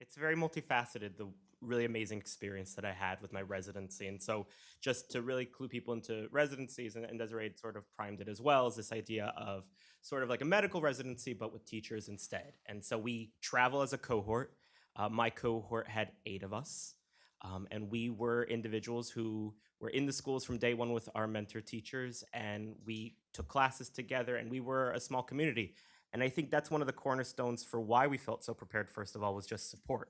It's very multifaceted, the really amazing experience that I had with my residency. And so, just to really clue people into residencies, and Desiree had sort of primed it as well, is this idea of sort of like a medical residency, but with teachers instead. And so, we travel as a cohort. My cohort had 8 of us. And we were individuals who were in the schools from day one with our mentor teachers, and we took classes together, and we were a small community. And I think that's one of the cornerstones for why we felt so prepared, first of all, was just support.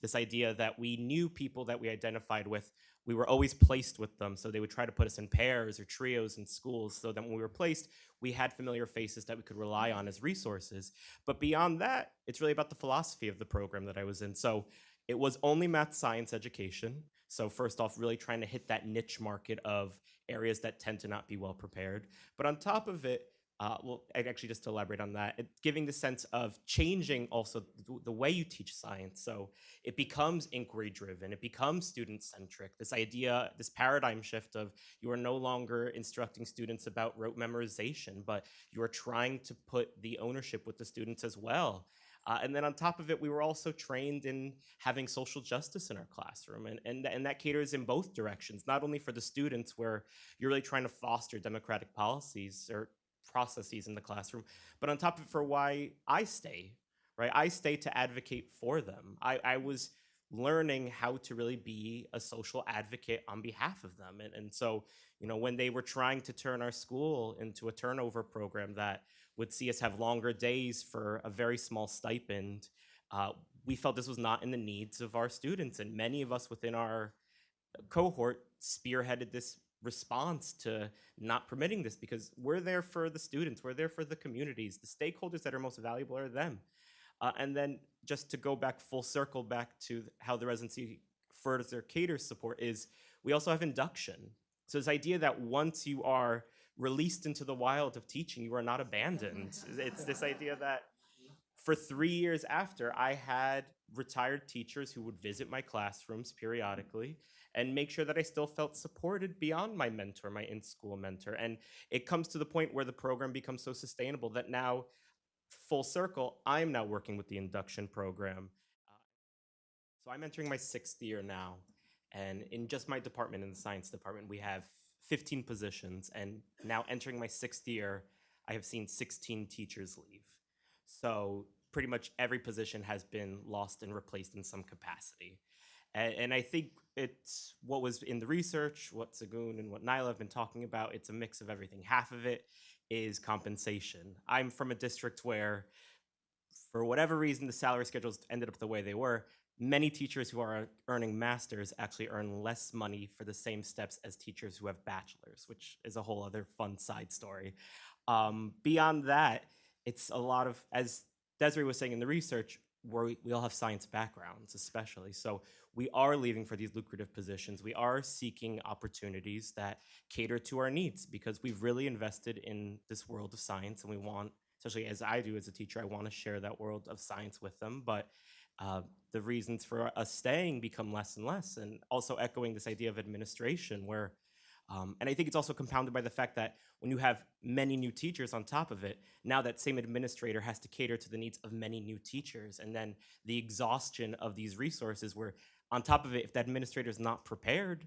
This idea that we knew people that we identified with, we were always placed with them. So they would try to put us in pairs or trios in schools so that when we were placed, we had familiar faces that we could rely on as resources. But beyond that, it's really about the philosophy of the program that I was in. So it was only math science education. So, first off, really trying to hit that niche market of areas that tend to not be well prepared. But on top of it, actually, just to elaborate on that, giving the sense of changing also the way you teach science. So it becomes inquiry driven, it becomes student centric. This idea, this paradigm shift of you are no longer instructing students about rote memorization, but you are trying to put the ownership with the students as well. And then on top of it, we were also trained in having social justice in our classroom. And that caters in both directions, not only for the students, where you're really trying to foster democratic policies or processes in the classroom, but on top of it, for why I stay, right? I stay to advocate for them. I was learning how to really be a social advocate on behalf of them. And so, when they were trying to turn our school into a turnover program that would see us have longer days for a very small stipend, uh, we felt this was not in the needs of our students. And many of us within our cohort spearheaded this response to not permitting this, because we're there for the students, we're there for the communities, the stakeholders that are most valuable are them. And then, just to go back full circle back to how the residency further caters support, is we also have induction. So this idea that once you are released into the wild of teaching, you are not abandoned. It's this idea that for 3 years after, I had retired teachers who would visit my classrooms periodically and make sure that I still felt supported beyond my mentor, my in school mentor. And it comes to the point where the program becomes so sustainable that now, full circle, I'm now working with the induction program. Uh, so I'm entering my 6th year now. And in just my department, in the science department, we have 15 positions. And now, entering my 6th year, I have seen 16 teachers leave. So pretty much every position has been lost and replaced in some capacity. And I think it's what was in the research, what Sagoon and what Nyla have been talking about. It's a mix of everything. Half of it is compensation. I'm from a district where, for whatever reason, the salary schedules ended up the way they were. Many teachers who are earning masters actually earn less money for the same steps as teachers who have bachelors, which is a whole other fun side story. Beyond that, it's a lot of, as Desiree was saying in the research, where we all have science backgrounds, especially. So we are leaving for these lucrative positions. We are seeking opportunities that cater to our needs, because we've really invested in this world of science, and we want, especially as I do as a teacher, I want to share that world of science with them. But uh, the reasons for us staying become less and less. And also echoing this idea of administration, where and I think it's also compounded by the fact that when you have many new teachers on top of it, now that same administrator has to cater to the needs of many new teachers. And then the exhaustion of these resources, where on top of it, if the administrator is not prepared,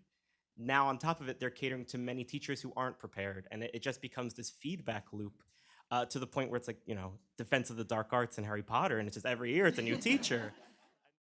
now on top of it, they're catering to many teachers who aren't prepared. And it just becomes this feedback loop, to the point where it's like, Defense of the Dark Arts and Harry Potter. And it's just every year it's a new teacher.